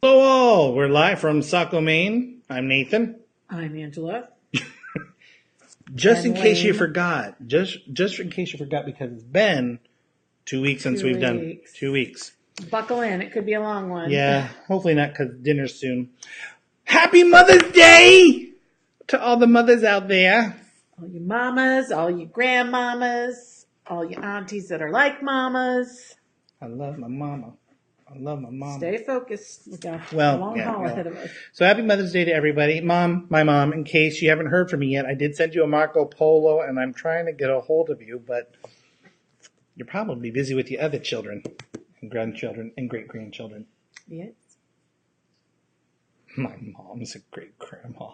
Hello all, we're live from Saco, Maine. I'm Nathan. I'm Angela. Just And in case you Lane. forgot, just in case you forgot, because it's been 2 weeks since we've done 2 weeks. Buckle in, it could be a long one. Yeah, hopefully not because dinner's soon. Happy Mother's Day to all the mothers out there. All you mamas, all you grandmamas, all you aunties that are like mamas. I love my mama. I love my mama. Stay focused. We got a long haul ahead of us. So happy Mother's Day to everybody. My mom, in case you haven't heard from me yet, I did send you a Marco Polo, and I'm trying to get a hold of you, but you're probably busy with the other children and grandchildren and great-grandchildren. Yes. My mom's a great-grandma.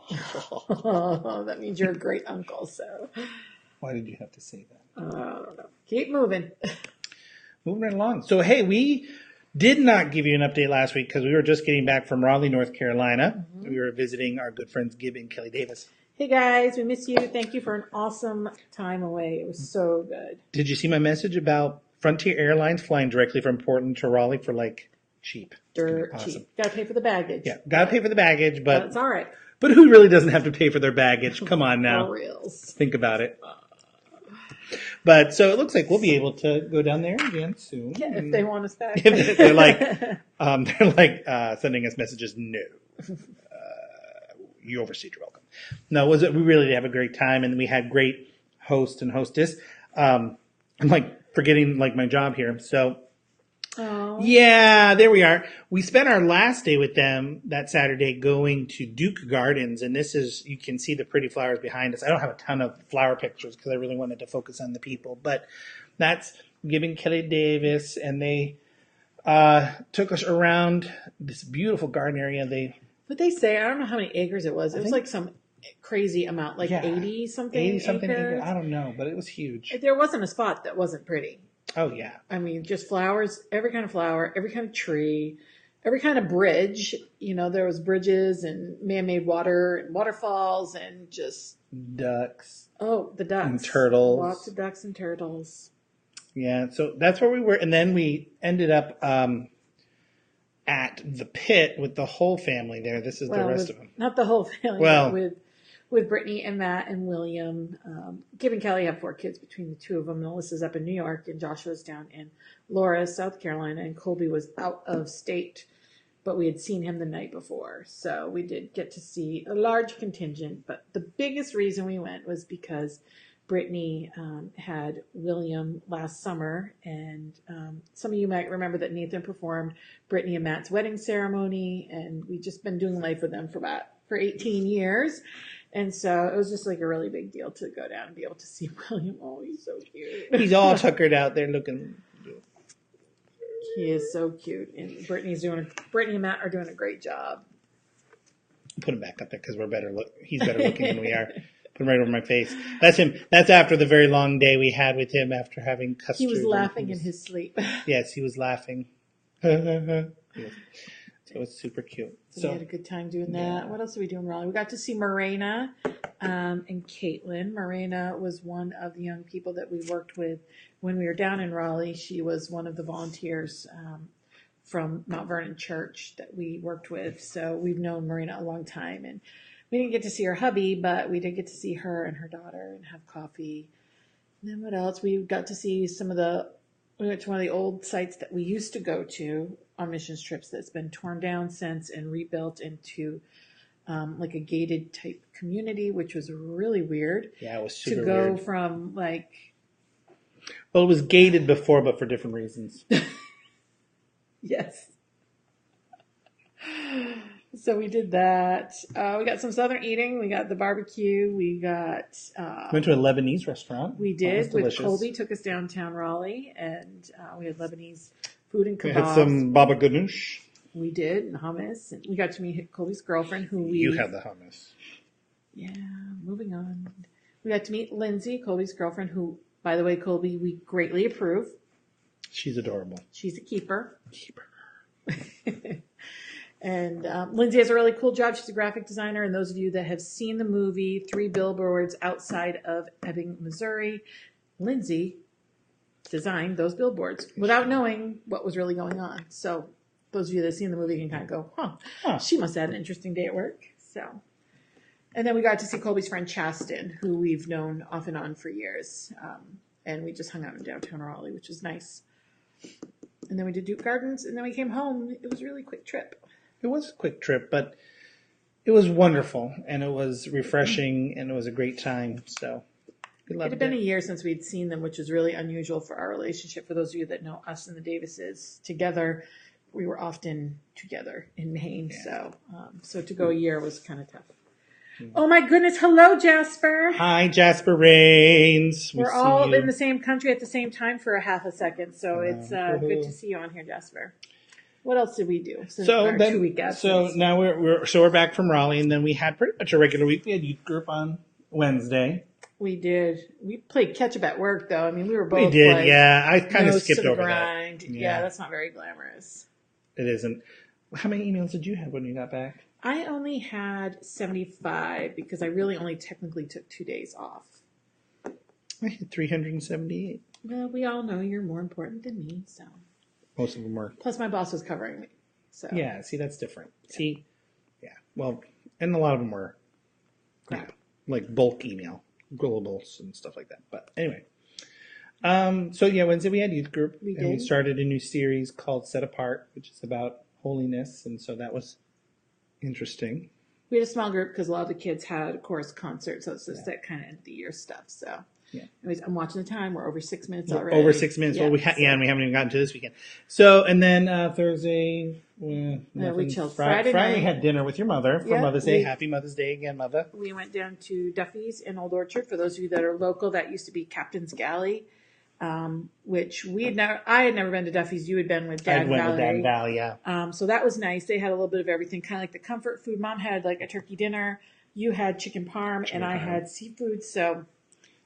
Oh, that means you're a great uncle, so. Why did you have to say that? I don't know. Keep moving. Moving right along. So, hey, we did not give you an update last week because we were just getting back from Raleigh, North Carolina. Mm-hmm. We were visiting our good friends Gib and Kelly Davis. Hey guys, we miss you. Thank you for an awesome time away. It was so good. Did you see my message about Frontier Airlines flying directly from Portland to Raleigh for like cheap? Dirt awesome. Cheap. Gotta pay for the baggage. Yeah, gotta pay for the baggage, but it's all right. But who really doesn't have to pay for their baggage? Come on now. For reals. Think about it. But so it looks like we'll be able to go down there again soon. Yeah, if they want us back. they're like sending us messages. No, you overstayed your welcome. No, we really did have a great time, and we had great host and hostess. I'm like forgetting like my job here, so. Oh. Yeah, there we are. We spent our last day with them that Saturday going to Duke Gardens, and this is, you can see the pretty flowers behind us. I don't have a ton of flower pictures because I really wanted to focus on the people, but that's giving Kelly Davis, and they took us around this beautiful garden area. What they say, I don't know how many acres it was. It was like some crazy amount, like 80-something 80-something acres. I don't know, but it was huge. There wasn't a spot that wasn't pretty. Oh, yeah. I mean, just flowers, every kind of flower, every kind of tree, every kind of bridge. You know, there was bridges and man-made water and waterfalls and just... ducks. Oh, the ducks. And turtles. Lots of ducks and turtles. Yeah, so that's where we were. And then we ended up at the pit with the whole family there. This is the rest of them. Not the whole family, but with Brittany and Matt and William. Gib and Kelly have 4 kids between the two of them. Melissa's up in New York, and Joshua's down in Laura, South Carolina, and Colby was out of state, but we had seen him the night before. So we did get to see a large contingent, but the biggest reason we went was because Brittany had William last summer, and some of you might remember that Nathan performed Brittany and Matt's wedding ceremony, and we've just been doing life with them for 18 years. And so it was just like a really big deal to go down and be able to see William. Oh, he's so cute. He's all tuckered out there looking. He is so cute. And Brittany and Matt are doing a great job. Put him back up there because he's better looking than we are. Put him right over my face. That's him. That's after the very long day we had with him after having custard. He was laughing in his sleep. Yes, he was laughing. Yes. So it's super cute. So we had a good time doing that. Yeah. What else did we do in Raleigh? We got to see Morena and Caitlin. Morena was one of the young people that we worked with when we were down in Raleigh. She was one of the volunteers from Mount Vernon Church that we worked with. So we've known Morena a long time. And we didn't get to see her hubby, but we did get to see her and her daughter and have coffee. And then what else? We got to see we went to one of the old sites that we used to go to on missions trips that's been torn down since and rebuilt into like a gated type community, which was really weird. Yeah, it was super weird. To go weird. from like... Well, it was gated before, but for different reasons. Yes. So we did that. We got some Southern eating. We got the barbecue. We got... went to a Lebanese restaurant. We did. With Colby, took us downtown Raleigh, and we had Lebanese food and kebabs. We had some baba ganoush. We did, and hummus. And we got to meet Colby's girlfriend, You had the hummus. Yeah, moving on. We got to meet Lindsay, Colby's girlfriend, who, by the way, Colby, we greatly approve. She's adorable. She's a keeper. And Lindsay has a really cool job. She's a graphic designer. And those of you that have seen the movie 3 Billboards Outside of Ebbing, Missouri, Lindsay designed those billboards without knowing what was really going on. So those of you that have seen the movie can kind of go, Huh. she must have had an interesting day at work. So, and then we got to see Colby's friend Chasten, who we've known off and on for years. And we just hung out in downtown Raleigh, which was nice. And then we did Duke Gardens, and then we came home. It was a really quick trip. It was a quick trip, but it was wonderful, and it was refreshing, and it was a great time. So we It loved had been a year since we'd seen them, which is really unusual for our relationship. For those of you that know us and the Davises together, we were often together in Maine. Yeah. So to go a year was kind of tough. Oh my goodness! Hello, Jasper. Hi, Jasper Rains. We're all in the same country at the same time for a half a second, so it's good to see you on here, Jasper. What else did we do since our 2-week absence? So now we're back from Raleigh, and then we had pretty much a regular week. We had youth group on Wednesday. We did. We played catch up at work, though. I mean, we were both. We did, like, yeah. I kind of nose skipped to the over grind. that. Yeah, that's not very glamorous. It isn't. How many emails did you have when you got back? I only had 75 because I really only technically took 2 days off. I had 378. Well, we all know you're more important than me, so. Most of them were. Plus, my boss was covering me. So. Yeah, see, that's different. See, yeah. Well, and a lot of them were like bulk email, global's and stuff like that. But anyway. So yeah, Wednesday we had youth group. And we started a new series called Set Apart, which is about holiness. And so that was interesting. We had a small group because a lot of the kids had a chorus concert. So it's just that kind of end of the year stuff. So yeah. Anyways, I'm watching the time. We're over 6 minutes already. Over 6 minutes. Well, and we haven't even gotten to this weekend. So, and then Thursday, we chilled. Friday we had dinner with your mother for Mother's Day. Happy Mother's Day again, Mother. We went down to Duffy's in Old Orchard. For those of you that are local, that used to be Captain's Galley, which I had never been to Duffy's. You had been with Dad and Valerie. With Dad and Val, yeah. So that was nice. They had a little bit of everything, kind of like the comfort food. Mom had like a turkey dinner. You had chicken parm, and I had seafood. So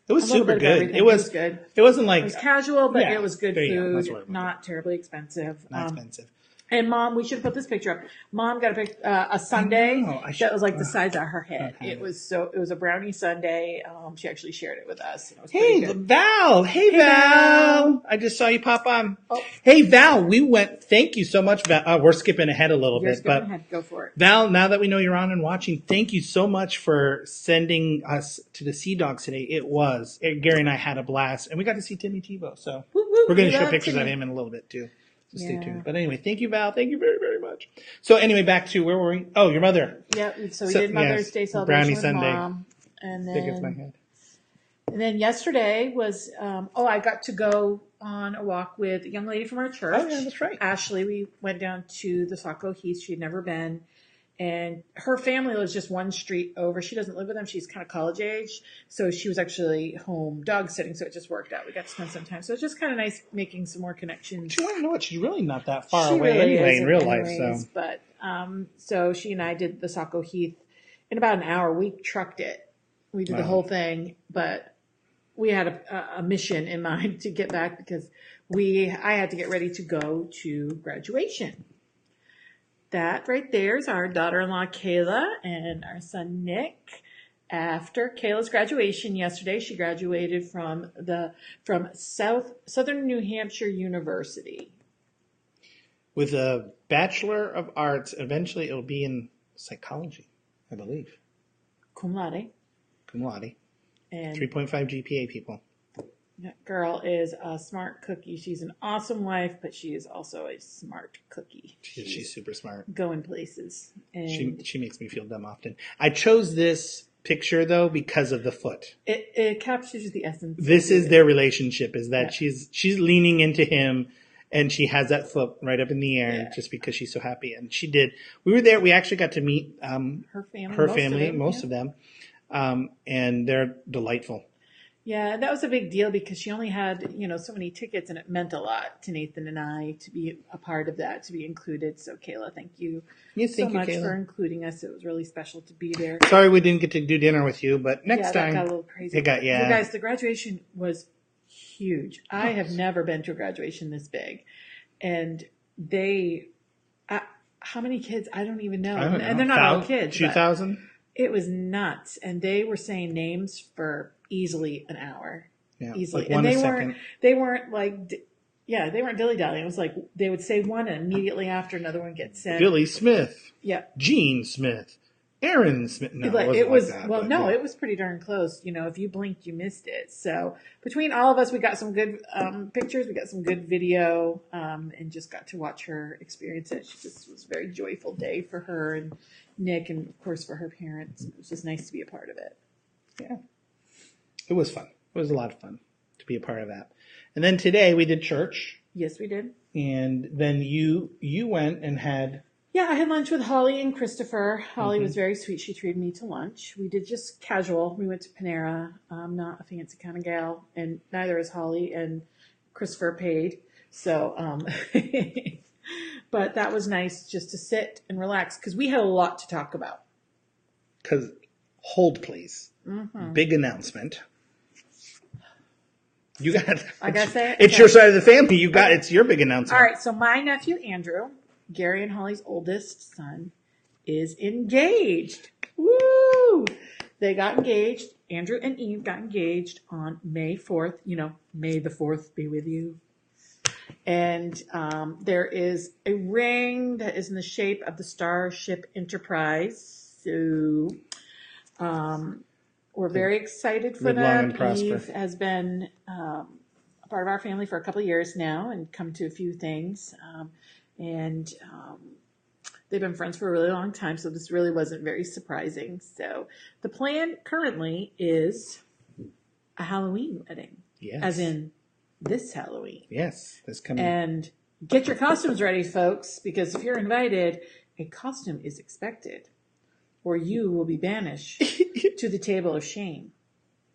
it was super good. It was good. It wasn't like it was casual, but it was good food, not terribly expensive. Not expensive. And Mom, we should have put this picture up. Mom got a sundae that was like the size of her head. Okay. It was a brownie sundae. She actually shared it with us. It was Val. Hey, Val. I just saw you pop on. Oh. Hey, Val, thank you so much, Val. We're skipping ahead a little bit, but go for it. Val, now that we know you're on and watching, thank you so much for sending us to the Sea Dogs today. Gary and I had a blast, and we got to see Timmy Tebow. So we're going to show pictures of him in a little bit too. So stay tuned. But anyway, thank you, Val. Thank you very, very much. So anyway, back to where were we? Oh, your mother. Yeah. So we did Mother's Day celebration Brownie with Sunday. Mom, and then I think it's my head. And then yesterday was I got to go on a walk with a young lady from our church. Oh yeah, that's right. Ashley. We went down to the Saco Heath. She'd never been. And her family lives just one street over. She doesn't live with them. She's kind of college age. So she was actually home dog sitting. So it just worked out. We got to spend some time. So it's just kind of nice making some more connections. You want to know what? She's really not that far away anyway in real life. But so she and I did the Saco Heath in about an hour. We trucked it. We did the whole thing. But we had a mission in mind to get back because I had to get ready to go to graduation. That right there is our daughter-in-law, Kayla, and our son, Nick. After Kayla's graduation yesterday, she graduated from Southern New Hampshire University. With a Bachelor of Arts, eventually it'll be in psychology, I believe. Cum laude. Cum laude. And 3.5 GPA, people. That girl is a smart cookie. She's an awesome wife, but she is also a smart cookie. She's super smart. Going places. And she makes me feel dumb often. I chose this picture, though, because of the foot. It captures the essence. This is their relationship, is that she's leaning into him, and she has that foot right up in the air just because she's so happy. And she did. We were there. We actually got to meet her family. Most of them. And they're delightful. Yeah, that was a big deal because she only had, so many tickets, and it meant a lot to Nathan and I to be a part of that, to be included. So, Kayla, thank you so much for including us. It was really special to be there. Sorry we didn't get to do dinner with you, but next time. That got a little crazy. You guys, the graduation was huge. I have never been to a graduation this big. And how many kids? I don't even know. And they're not all kids. 2,000? It was nuts. And they were saying names for easily an hour. Yeah, easily. like one and a second. They weren't like Yeah, they weren't dilly-dallying. It was like they would say one and immediately after another one gets said. Billy Smith. Yeah. Gene Smith. Aaron Smith. No, it wasn't like that. Well, no, it was pretty darn close. You know, if you blinked, you missed it. So between all of us, we got some good pictures. We got some good video, and just got to watch her experience it. She just was a very joyful day for her and Nick, and of course for her parents. It was just nice to be a part of it. Yeah, it was fun. It was a lot of fun to be a part of that. And then today we did church. Yes, we did. And then you went and had. Yeah, I had lunch with Holly and Christopher. Holly was very sweet. She treated me to lunch. We did just casual. We went to Panera. I'm not a fancy kind of gal, and neither is Holly. And Christopher paid. So, but that was nice just to sit and relax because we had a lot to talk about. Because, hold please. Big announcement. You got. I gotta say it. It's your side of the family. It's your big announcement. All right. So my nephew Andrew, Gary and Holly's oldest son, is engaged. Woo! They got engaged. Andrew and Eve got engaged on May 4th. You know, May the 4th be with you. And there is a ring that is in the shape of the Starship Enterprise. So we're very excited for Live long them. and prosper. Eve has been a part of our family for a couple of years now and come to a few things. And they've been friends for a really long time, so this really wasn't very surprising. So the plan currently is a Halloween wedding. Yes. As in this Halloween. Yes. This coming. And get your costumes ready, folks, because if you're invited, a costume is expected, or you will be banished to the table of shame.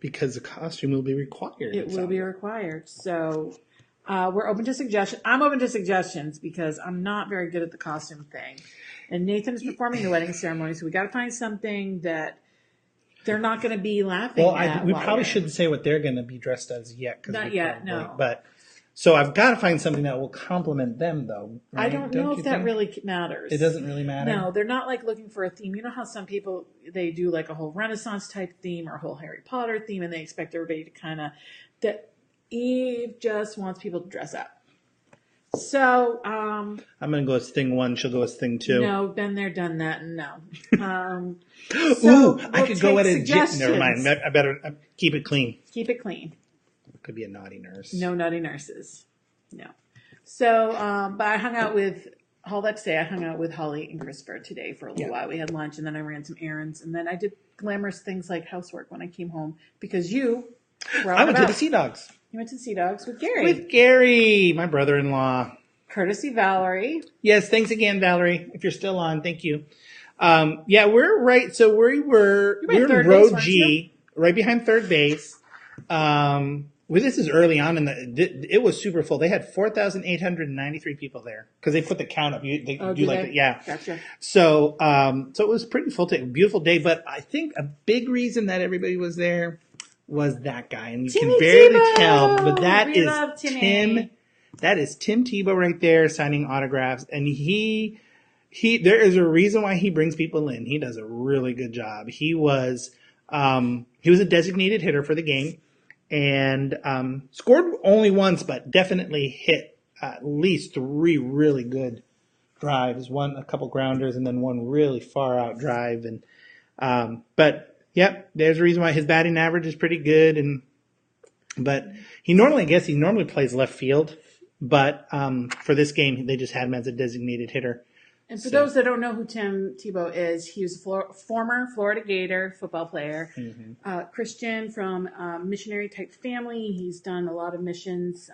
Because a costume will be required. It will be required. So we're open to suggestions. I'm open to suggestions because I'm not very good at the costume thing. And Nathan is performing the wedding ceremony, so we got to find something that they're not going to be laughing at. We probably shouldn't say what they're going to be dressed as yet. Not yet, no. But so I've got to find something that will complement them, though. Right? I don't know if that really matters. It doesn't really matter? No, they're not like looking for a theme. You know how some people, they do like a whole Renaissance type theme or a whole Harry Potter theme, and they expect everybody to kind of, that Eve just wants people to dress up. So, I'm going to go as thing one. She'll go as thing two. No, been there, done that, and no. Ooh, I could go at a never mind. I better keep it clean. Keep it clean. Could be a naughty nurse. No naughty nurses. No. So, but I hung out with, all that to say, I hung out with Holly and Christopher today for a little while. We had lunch, and then I ran some errands, and then I did glamorous things like housework when I came home because you were out I went to the Sea Dogs. You went to Sea Dogs with Gary. With Gary, my brother-in-law. Courtesy Valerie. Yes, thanks again, Valerie. If you're still on, thank you. Yeah, we're right. So we're in row G, right behind third base. This is early on, it was super full. They had 4,893 people there because they put the count up. Yeah. Gotcha. So it was pretty full day, beautiful day. But I think a big reason that everybody was there was that guy, and you can barely tell, but that is Tim. That is Tim Tebow right there signing autographs, and he there is a reason why he brings people in. He does a really good job. He was a designated hitter for the game, and scored only once, but definitely hit at least 3 really good drives. A couple grounders, and then one really far out drive. And but yep, there's a reason why his batting average is pretty good. But he normally plays left field. But for this game, they just had him as a designated hitter. And for those that don't know who Tim Tebow is, he was a former Florida Gator football player, Christian from a missionary-type family. He's done a lot of missions.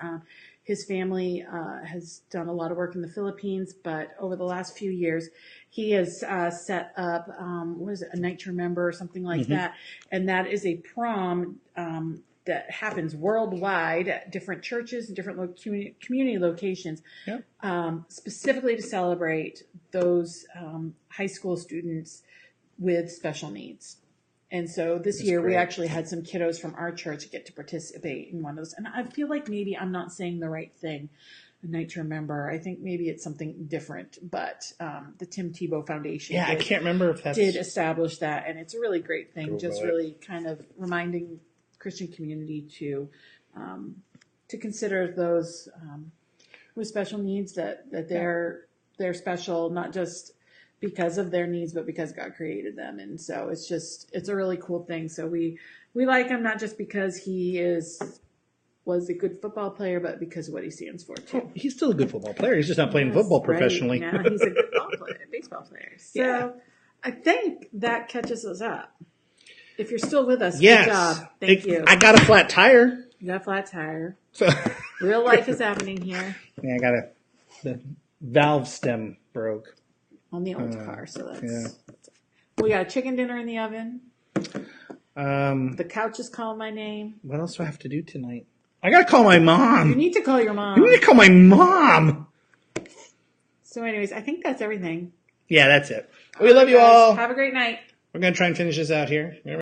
His family has done a lot of work in the Philippines, but over the last few years, he has set up, a Night to Remember or something like that. And that is a prom that happens worldwide at different churches and different community locations, specifically to celebrate those high school students with special needs. And so this year we actually had some kiddos from our church get to participate in one of those. And I feel like maybe I'm not saying the right thing, A Night to Remember. I think maybe it's something different, but the Tim Tebow Foundation I can't remember if that did establish that. And it's a really great thing, really kind of reminding Christian community to consider those with special needs that they're special, not just because of their needs, but because God created them. And so it's a really cool thing. So we like him not just because he was a good football player, but because of what he stands for too. Well, he's still a good football player. He's just not playing football professionally. Now he's a good baseball player. So I think that catches us up. If you're still with us, Yes. good job. Thank you. I got a flat tire. You got a flat tire. So Real life is happening here yeah, the valve stem broke. on the old car. So that's yeah. We got a chicken dinner in the oven. The couch is calling my name. What else do I have to do tonight? I gotta call my You mom. need to call your mom. I need to call my mom. So anyways, I think that's everything. Yeah, that's it. We love you all. Have a great night. We're gonna try and finish this out here.